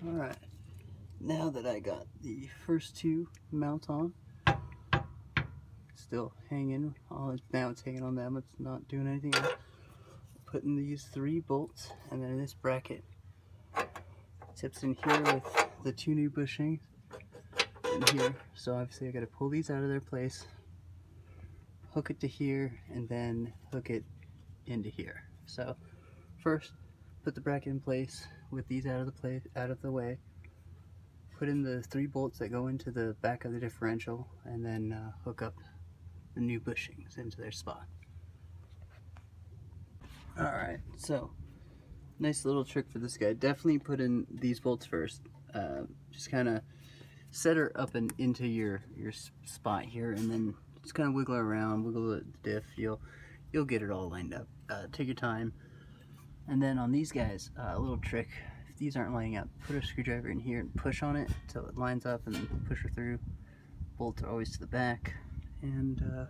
Alright, now that I got the first two mounts on, still hanging, now it's hanging on them, it's not doing anything else. Putting these 3 bolts, and then this bracket tips in here with the 2 new bushings in here. So obviously I got to pull these out of their place, hook it to here, and then hook it into here. So first, put the bracket in place with these out of the way. Put in the 3 bolts that go into the back of the differential, and then hook up the new bushings into their spot. Alright, so nice little trick for this guy. Definitely put in these bolts first. Just kind of set her up and into your spot here, and then just kind of wiggle her around, wiggle the diff. You'll get it all lined up. Take your time. And then on these guys, a little trick. If these aren't lining up, put a screwdriver in here and push on it until it lines up, and then push her through. Bolts are always to the back. And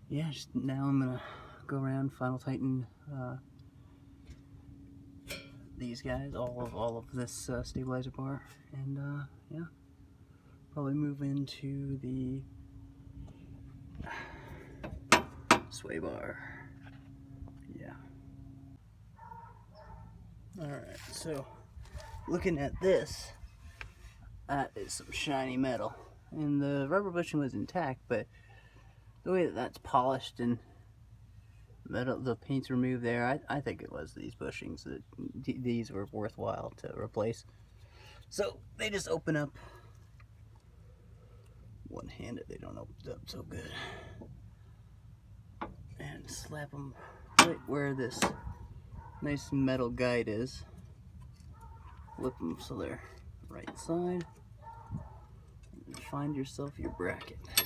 yeah, just now I'm gonna go around, final tighten these guys, all of this stabilizer bar, and yeah, probably move into the sway bar. Yeah. Alright, so looking at this, that is some shiny metal, and the rubber bushing was intact, but the way that that's polished and the paint's removed there, I think it was these bushings that these were worthwhile to replace. So they just open up one-handed. They don't open up so good. And slap them right where this nice metal guide is. Flip them so they're right side. And find yourself your bracket. I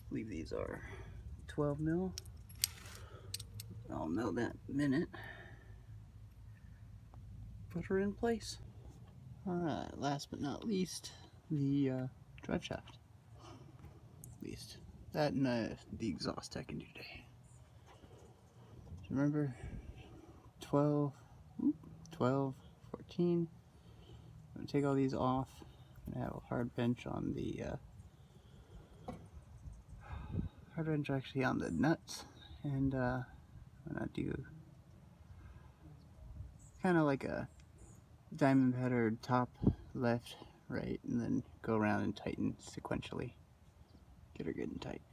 believe these are 12 mil. I'll know that in a minute. Put her in place. Alright, last but not least, the drive shaft. At least that and the exhaust I can do today. So remember, 12, 14. I'm going to take all these off. I'm going to have a hard bench on the hard wrench actually on the nuts, and I'm gonna do kind of like a diamond pattern, top, left, right, and then go around and tighten sequentially. Get her good and tight.